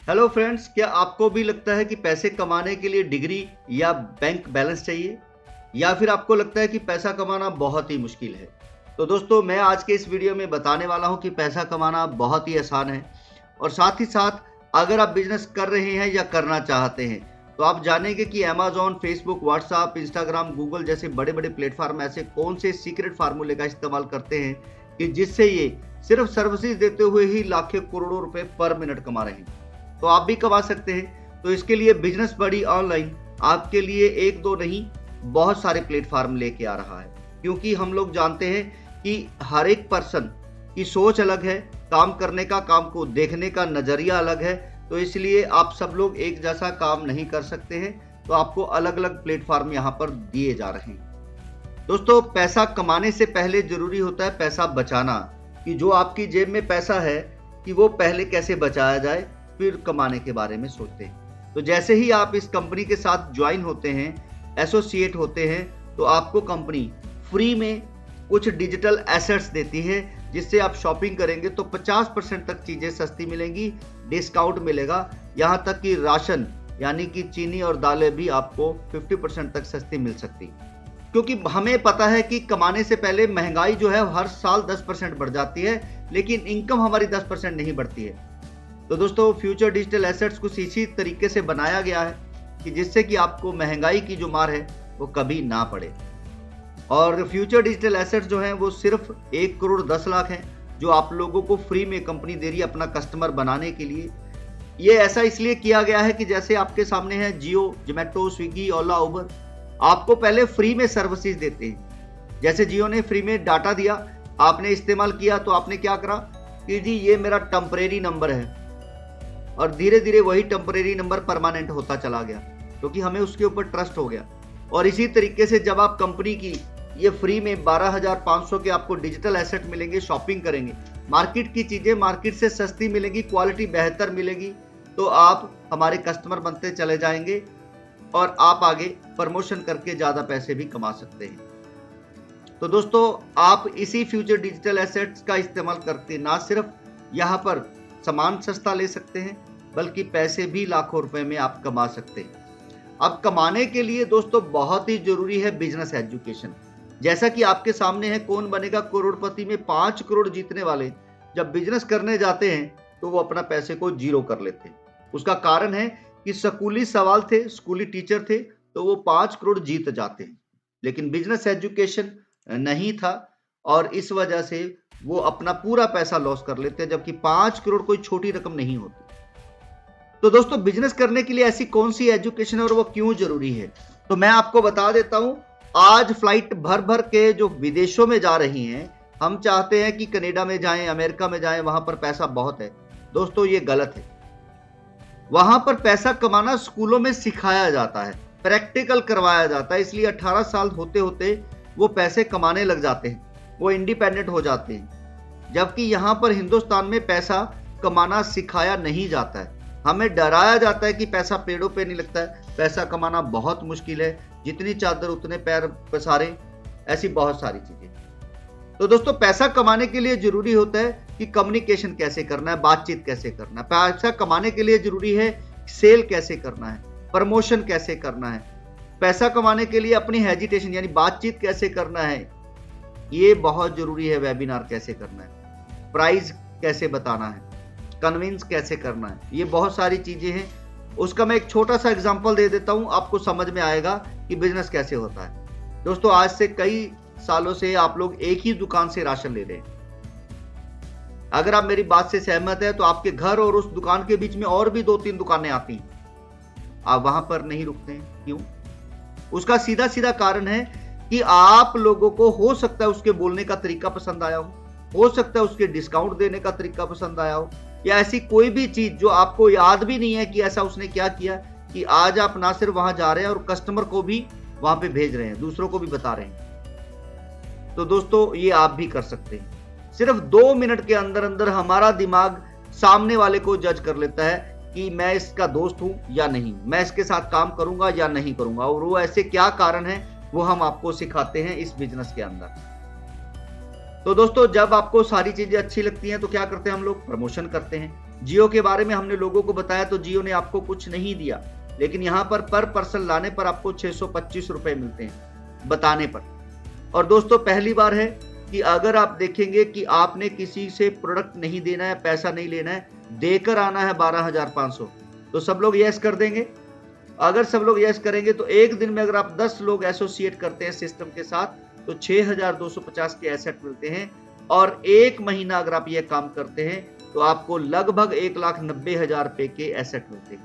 Hello friends, क्या आपको भी लगता है कि पैसे कमाने के लिए डिग्री या बैंक बैलेंस चाहिए, या फिर आपको लगता है कि पैसा कमाना बहुत ही मुश्किल है? तो दोस्तों, मैं आज के इस वीडियो में बताने वाला हूं कि पैसा कमाना बहुत ही आसान है। और साथ ही साथ अगर आप बिजनेस कर रहे हैं या करना चाहते हैं तो आप जानेंगे कि Amazon, Facebook, WhatsApp, Instagram, Google जैसे बड़े बड़े प्लेटफॉर्म ऐसे कौन से सीक्रेट फार्मूले का इस्तेमाल करते हैं कि जिससे ये सिर्फ सर्विसेज देते हुए ही लाखों करोड़ों रुपए पर मिनट कमा रहे हैं। तो आप भी कमा सकते हैं। तो इसके लिए बिजनेस बडी ऑनलाइन आपके लिए एक दो नहीं, बहुत सारे प्लेटफॉर्म लेके आ रहा है। क्योंकि हम लोग जानते हैं कि हर एक पर्सन की सोच अलग है, काम करने का, काम को देखने का नजरिया अलग है। तो इसलिए आप सब लोग एक जैसा काम नहीं कर सकते हैं। तो आपको अलग अलग प्लेटफॉर्म यहाँ पर दिए जा रहे हैं। दोस्तों, पैसा कमाने से पहले जरूरी होता है पैसा बचाना, कि जो आपकी जेब में पैसा है कि वो पहले कैसे बचाया जाए, फिर कमाने के बारे में सोचते हैं। तो जैसे ही आप इस कंपनी के साथ ज्वाइन होते हैं, एसोसिएट होते हैं, तो आपको कंपनी फ्री में कुछ डिजिटल एसेट्स देती है, जिससे आप शॉपिंग करेंगे तो 50% तक चीजें सस्ती मिलेंगी, डिस्काउंट मिलेगा। यहाँ तक कि राशन यानी कि चीनी और दालें भी आपको 50% तक सस्ती मिल सकती। क्योंकि हमें पता है कि कमाने से पहले महंगाई जो है हर साल 10% बढ़ जाती है, लेकिन इनकम हमारी 10% नहीं बढ़ती है। तो दोस्तों, फ्यूचर डिजिटल एसेट्स कुछ इसी तरीके से बनाया गया है कि जिससे कि आपको महंगाई की जो मार है वो कभी ना पड़े। और फ्यूचर डिजिटल एसेट्स जो हैं वो सिर्फ 1 करोड़ 10 लाख हैं, जो आप लोगों को फ्री में कंपनी दे रही है अपना कस्टमर बनाने के लिए। ये ऐसा इसलिए किया गया है कि जैसे आपके सामने है जियो, जोमेटो, स्विगी, ओला, उबर, आपको पहले फ्री में सर्विसेज देते हैं। जैसे जियो ने फ्री में डाटा दिया, आपने इस्तेमाल किया, तो आपने क्या करा कि जी ये मेरा टेम्परेरी नंबर है, और धीरे धीरे वही टेम्परेरी नंबर परमानेंट होता चला गया, क्योंकि हमें उसके ऊपर ट्रस्ट हो गया। और इसी तरीके से जब आप कंपनी की ये फ्री में 12,500 के आपको डिजिटल एसेट मिलेंगे, शॉपिंग करेंगे, मार्केट की चीजें मार्केट से सस्ती मिलेगी, क्वालिटी बेहतर मिलेगी, तो आप हमारे कस्टमर बनते चले जाएंगे और आप आगे प्रमोशन करके ज्यादा पैसे भी कमा सकते हैं। तो दोस्तों, आप इसी फ्यूचर डिजिटल एसेट्स का इस्तेमाल करके ना सिर्फ यहाँ पर सामान सस्ता ले सकते हैं, बल्कि पैसे भी लाखों रुपए में आप कमा सकते हैं। अब कमाने के लिए दोस्तों बहुत ही जरूरी है बिजनेस एजुकेशन। जैसा कि आपके सामने है, कौन बनेगा करोड़पति में 5 करोड़ जीतने वाले जब बिजनेस करने जाते हैं तो वो अपना पैसे को जीरो कर लेते हैं। उसका कारण है कि स्कूली सवाल थे, स्कूली टीचर थे, तो वो 5 करोड़ जीत जाते हैं। लेकिन बिजनेस एजुकेशन नहीं था, और इस वजह से वो अपना पूरा पैसा लॉस कर लेते हैं, जबकि 5 करोड़ कोई छोटी रकम नहीं होती। तो दोस्तों, बिजनेस करने के लिए ऐसी कौन सी एजुकेशन है और वो क्यों जरूरी है, तो मैं आपको बता देता हूं। आज फ्लाइट भर भर के जो विदेशों में जा रही हैं, हम चाहते हैं कि कनाडा में जाएं, अमेरिका में जाएं, वहां पर पैसा बहुत है। दोस्तों, ये गलत है। वहां पर पैसा कमाना स्कूलों में सिखाया जाता है, प्रैक्टिकल करवाया जाता है, इसलिए 18 साल होते होते वो पैसे कमाने लग जाते हैं, वो इंडिपेंडेंट हो जाते हैं। जबकि यहाँ पर हिंदुस्तान में पैसा कमाना सिखाया नहीं जाता है। हमें डराया जाता है कि पैसा पेड़ों पे नहीं लगता है, पैसा कमाना बहुत मुश्किल है, जितनी चादर उतने पैर पसारे, ऐसी बहुत सारी चीजें। तो दोस्तों, पैसा कमाने के लिए जरूरी होता है कि कम्युनिकेशन कैसे करना है, बातचीत कैसे करना है। पैसा कमाने के लिए जरूरी है सेल कैसे करना है, प्रमोशन कैसे करना है। पैसा कमाने के लिए अपनी हेजिटेशन यानी बातचीत कैसे करना है, ये बहुत जरूरी है। वेबिनार कैसे करना है, प्राइस कैसे बताना है, कन्विंस कैसे करना है, ये बहुत सारी चीजें हैं। उसका मैं एक छोटा सा एग्जांपल दे देता हूं, आपको समझ में आएगा कि बिजनेस कैसे होता है। दोस्तों, आज से कई सालों से आप लोग एक ही दुकान से राशन ले रहे हैं। अगर आप मेरी बात से सहमत है तो आपके घर और उस दुकान के बीच में और भी 2-3 दुकानें आती हैं, आप वहां पर नहीं रुकते हैं। क्यों? उसका सीधा सीधा कारण है कि आप लोगों को हो सकता है उसके बोलने का तरीका पसंद आया हो सकता है उसके डिस्काउंट देने का तरीका पसंद आया हो, या ऐसी कोई भी चीज जो आपको याद भी नहीं है कि ऐसा उसने क्या किया, कि आज आप ना सिर्फ वहां जा रहे हैं और कस्टमर को भी वहां पे भेज रहे हैं, दूसरों को भी बता रहे हैं। तो दोस्तों, ये आप भी कर सकते हैं। सिर्फ 2 मिनट के अंदर अंदर हमारा दिमाग सामने वाले को जज कर लेता है कि मैं इसका दोस्त हूं या नहीं, मैं इसके साथ काम करूंगा या नहीं करूंगा, और वो ऐसे क्या कारण है वो हम आपको सिखाते हैं इस बिजनेस के अंदर। तो दोस्तों, जब आपको सारी चीजें अच्छी लगती हैं तो क्या करते हैं हम लोग? प्रमोशन करते हैं। जियो के बारे में हमने लोगों को बताया तो जियो ने आपको कुछ नहीं दिया, लेकिन यहाँ पर पर्सन लाने पर आपको 625 रुपए मिलते हैं बताने पर। और दोस्तों पहली बार है कि अगर आप देखेंगे कि आपने किसी से प्रोडक्ट नहीं देना है, पैसा नहीं लेना है, देकर आना है 12,500, तो सब लोग यस कर देंगे। अगर सब लोग यस करेंगे तो एक दिन में अगर आप 10 लोग एसोसिएट करते हैं सिस्टम के साथ तो 6,250 के एसेट मिलते हैं। और एक महीना अगर आप ये काम करते हैं तो आपको लगभग 1,90,000 रुपए के एसेट मिलते हैं,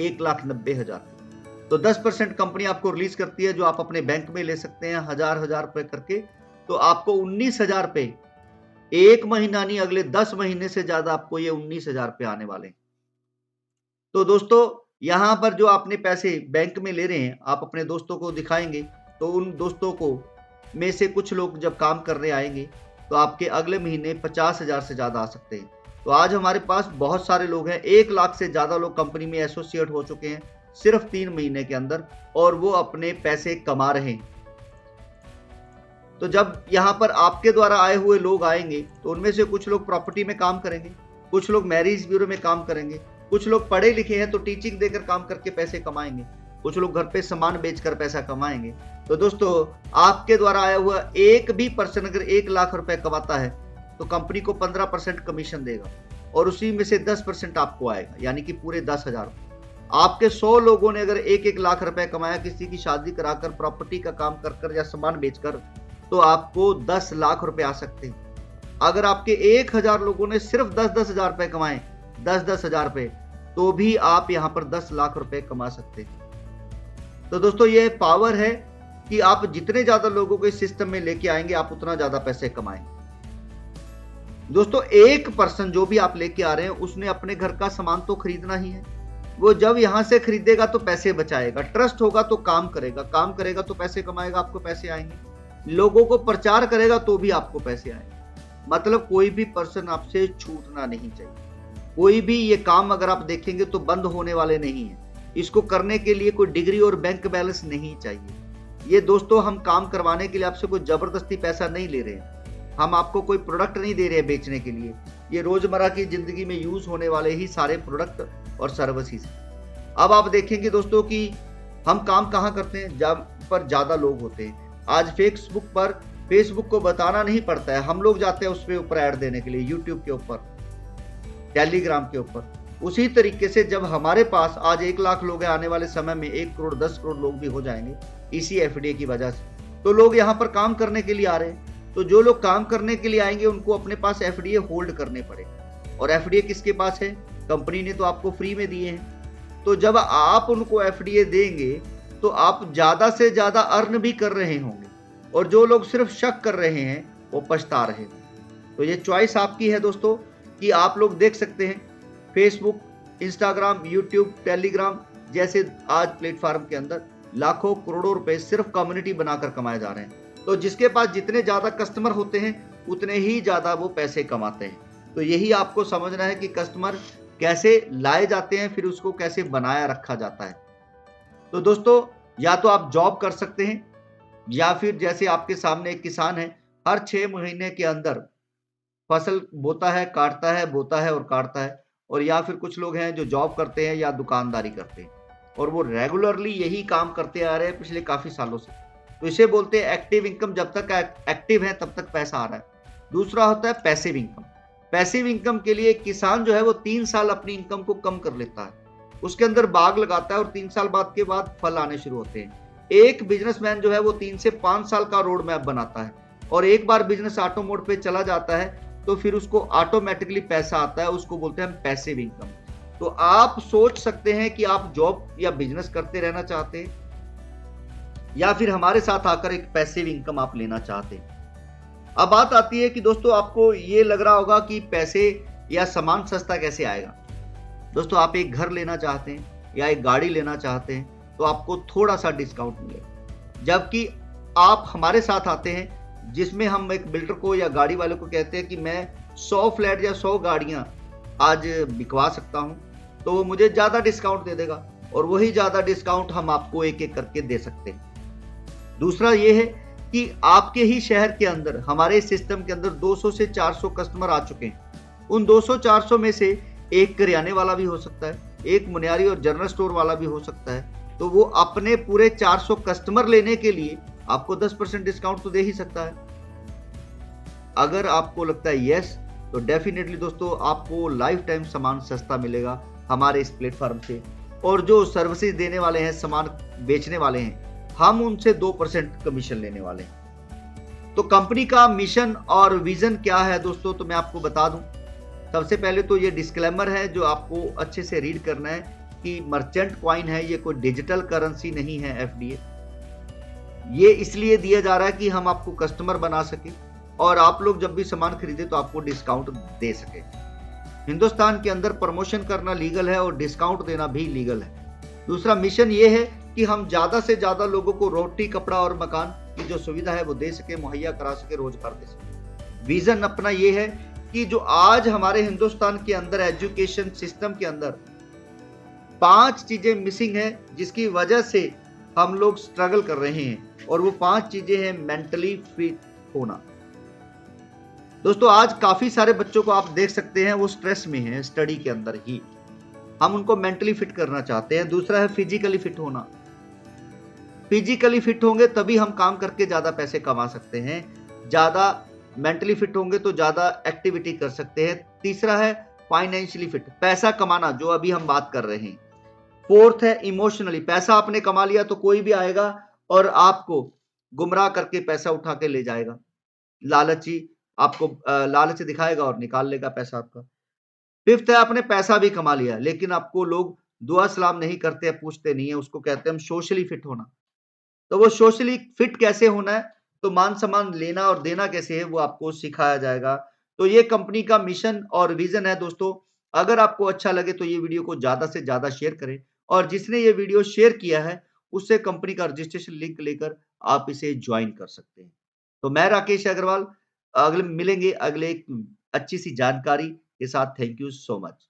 1,90,000। तो 10% कंपनी आपको रिलीज करती है जो आप अपने बैंक में ले सकते हैं 1,000 रुपए करके। तो आपको 19,000 रुपए एक महीना नहीं, अगले 10 महीने से ज्यादा आपको ये 19,000 रुपए आने वाले हैं। तो दोस्तों यहां पर जो आपने पैसे बैंक में ले रहे हैं, आप अपने दोस्तों को दिखाएंगे तो उन दोस्तों को में से कुछ लोग जब काम करने आएंगे तो आपके अगले महीने 50,000 से ज्यादा आ सकते हैं। तो आज हमारे पास बहुत सारे लोग हैं, 1 लाख से ज्यादा लोग कंपनी में एसोसिएट हो चुके हैं सिर्फ 3 महीने के अंदर, और वो अपने पैसे कमा रहे हैं। तो जब यहाँ पर आपके द्वारा आए हुए लोग आएंगे तो उनमें से कुछ लोग प्रॉपर्टी में काम करेंगे, कुछ लोग मैरिज ब्यूरो में काम करेंगे, कुछ लोग पढ़े लिखे हैं तो टीचिंग देकर काम करके पैसे कमाएंगे, कुछ लोग घर पे सामान बेचकर पैसा कमाएंगे। तो दोस्तों आपके द्वारा आया हुआ एक भी पर्सन अगर 1 लाख रुपए कमाता है तो कंपनी को 15% कमीशन देगा और उसी में से 10% आपको आएगा, यानी कि पूरे 10,000। आपके 100 लोगों ने अगर 1-1 लाख रुपए कमाया किसी की शादी कराकर, प्रॉपर्टी का काम कर या सामान बेचकर, तो आपको 10 लाख रुपए आ सकते हैं। अगर आपके 1,000 लोगों ने सिर्फ 10,000 रुपए कमाए, 10,000 रुपए, तो भी आप यहां पर 10 लाख रुपए कमा सकते हैं। तो दोस्तों ये पावर है कि आप जितने ज्यादा लोगों को इस सिस्टम में लेके आएंगे आप उतना ज्यादा पैसे कमाएंगे। दोस्तों एक पर्सन जो भी आप लेके आ रहे हैं उसने अपने घर का सामान तो खरीदना ही है। वो जब यहां से खरीदेगा तो पैसे बचाएगा, ट्रस्ट होगा तो काम करेगा तो पैसे कमाएगा, आपको पैसे आएंगे। लोगों को प्रचार करेगा तो भी आपको पैसे आएंगे। मतलब कोई भी पर्सन आपसे छूटना नहीं चाहिए। कोई भी ये काम अगर आप देखेंगे तो बंद होने वाले नहीं है। इसको करने के लिए कोई डिग्री और बैंक बैलेंस नहीं चाहिए। ये दोस्तों हम काम करवाने के लिए आपसे कोई जबरदस्ती पैसा नहीं ले रहे हैं, हम आपको कोई प्रोडक्ट नहीं दे रहे हैं बेचने के लिए। ये रोजमर्रा की जिंदगी में यूज होने वाले ही सारे प्रोडक्ट और सर्विसेज। अब आप देखेंगे दोस्तों कि हम काम कहाँ करते हैं, जब पर ज्यादा लोग होते हैं। आज फेसबुक को बताना नहीं पड़ता है, हम लोग जाते हैं उस पे ऊपर ऐड देने के लिए, यूट्यूब के ऊपर, टेलीग्राम के ऊपर। उसी तरीके से जब हमारे पास आज 1 लाख लोग हैं, आने वाले समय में 1 करोड़ 10 करोड़ लोग भी हो जाएंगे इसी एफडीए की वजह से। तो लोग यहाँ पर काम करने के लिए आ रहे हैं। तो जो लोग काम करने के लिए आएंगे उनको अपने पास एफडीए होल्ड करने पड़ेगा। और एफडीए किसके पास है? कंपनी ने तो आपको फ्री में दिए हैं। तो जब आप उनको एफडीए देंगे तो आप ज्यादा से ज्यादा अर्न भी कर रहे होंगे, और जो लोग सिर्फ शक कर रहे हैं वो पछता रहे होंगे। तो ये चॉइस आपकी है दोस्तों कि आप लोग देख सकते हैं फेसबुक, इंस्टाग्राम, यूट्यूब, टेलीग्राम जैसे आज प्लेटफॉर्म के अंदर लाखों करोड़ों रुपए सिर्फ कम्युनिटी बनाकर कमाए जा रहे हैं। तो जिसके पास जितने ज्यादा कस्टमर होते हैं उतने ही ज्यादा वो पैसे कमाते हैं। तो यही आपको समझना है कि कस्टमर कैसे लाए जाते हैं, फिर उसको कैसे बनाया रखा जाता है। तो दोस्तों या तो आप जॉब कर सकते हैं, या फिर जैसे आपके सामने एक किसान है, हर 6 महीने के अंदर फसल बोता है, काटता है, बोता है और काटता है। और या फिर कुछ लोग हैं जो जॉब करते हैं या दुकानदारी करते हैं, और वो रेगुलरली यही काम करते आ रहे हैं पिछले काफी सालों से। तो इसे बोलते हैं एक्टिव इनकम। जब तक एक्टिव है तब तक पैसा आ रहा है। दूसरा होता है पैसिव इनकम। पैसिव इनकम के लिए किसान जो है वो 3 साल अपनी इनकम को कम कर लेता है, उसके अंदर बाग लगाता है और 3 साल बाद के बाद फल आने शुरू होते हैं। एक बिजनेसमैन जो है वो 3 से 5 साल का रोड मैप बनाता है, और एक बार बिजनेस ऑटो मोड पे चला जाता है तो फिर उसको ऑटोमेटिकली पैसा आता है, उसको बोलते हैं हम पैसिव इनकम। तो आप सोच सकते हैं कि आप जॉब या बिजनेस करते रहना चाहते हैं, या फिर हमारे साथ आकर एक पैसिव इनकम आप लेना चाहते हैं। अब बात आती है कि दोस्तों आपको ये लग रहा होगा कि पैसे या सामान सस्ता कैसे आएगा। दोस्तों आप एक घर लेना चाहते हैं या एक गाड़ी लेना चाहते हैं तो आपको थोड़ा सा डिस्काउंट मिलेगा, जबकि आप हमारे साथ आते हैं जिसमें हम एक बिल्डर को या गाड़ी वाले को कहते हैं कि मैं 100 फ्लैट या 100 गाड़ियां आज बिकवा सकता हूं, तो वो मुझे ज्यादा डिस्काउंट दे देगा, और वही ज्यादा डिस्काउंट हम आपको एक एक करके दे सकते हैं। दूसरा ये है कि आपके ही शहर के अंदर हमारे सिस्टम के अंदर 200 से 400 कस्टमर आ चुके हैं, उन 200-400 में से एक करियाने वाला भी हो सकता है, एक मुनियारी और जनरल स्टोर वाला भी हो सकता है। तो वो अपने पूरे 400 कस्टमर लेने के लिए आपको 10% डिस्काउंट तो दे ही सकता है। अगर आपको लगता है यस, तो डेफिनेटली दोस्तों आपको लाइफ टाइम सामान सस्ता मिलेगा हमारे इस प्लेटफॉर्म से। और जो सर्विसेज देने वाले हैं, सामान बेचने वाले हैं, हम उनसे 2% कमीशन लेने वाले हैं। तो कंपनी का मिशन और विजन क्या है दोस्तों, तो मैं आपको बता दूं। सबसे पहले तो ये डिस्क्लेमर है जो आपको अच्छे से रीड करना है कि मर्चेंट कॉइन है, ये कोई डिजिटल करेंसी नहीं है एफडीए। ये इसलिए दिया जा रहा है कि हम आपको कस्टमर बना सके और आप लोग जब भी सामान खरीदे तो आपको डिस्काउंट दे सके। हिंदुस्तान के अंदर प्रमोशन करना लीगल है और डिस्काउंट देना भी लीगल है। दूसरा मिशन ये है कि हम ज्यादा से ज्यादा लोगों को रोटी, कपड़ा और मकान की जो सुविधा है वो दे सके, मुहैया करा सके, रोजगार दे सके। विजन अपना ये है कि जो आज हमारे हिंदुस्तान के अंदर एजुकेशन सिस्टम के अंदर 5 चीजें मिसिंग है, जिसकी वजह से हम लोग स्ट्रगल कर रहे हैं, और वो 5 चीजें हैं मेंटली फिट होना। दोस्तों आज काफी सारे बच्चों को आप देख सकते हैं वो स्ट्रेस में हैं स्टडी के अंदर ही, हम उनको मेंटली फिट करना चाहते हैं। दूसरा है फिजिकली फिट होना। फिजिकली फिट होंगे तभी हम काम करके ज्यादा पैसे कमा सकते हैं, ज्यादा मेंटली फिट होंगे तो ज्यादा एक्टिविटी कर सकते हैं। तीसरा है फाइनेंशियली फिट, पैसा कमाना, जो अभी हम बात कर रहे हैं। फोर्थ है इमोशनली, पैसा आपने कमा लिया तो कोई भी आएगा और आपको गुमराह करके पैसा उठा के ले जाएगा। लालची आपको लालच दिखाएगा और निकाल लेगा पैसा आपका। फिफ्थ है आपने पैसा भी कमा लिया लेकिन आपको लोग दुआ सलाम नहीं करते, पूछते नहीं है, उसको कहते हैं हम सोशली फिट होना। तो वो सोशली फिट कैसे होना है, तो मान सम्मान लेना और देना कैसे है, वो आपको सिखाया जाएगा। तो ये कंपनी का मिशन और विजन है दोस्तों। अगर आपको अच्छा लगे तो ये वीडियो को ज्यादा से ज्यादा शेयर करें, और जिसने ये वीडियो शेयर किया है उससे कंपनी का रजिस्ट्रेशन लिंक लेकर आप इसे ज्वाइन कर सकते हैं। तो मैं राकेश अग्रवाल, अगले मिलेंगे अगले एक अच्छी सी जानकारी के साथ। Thank you so much.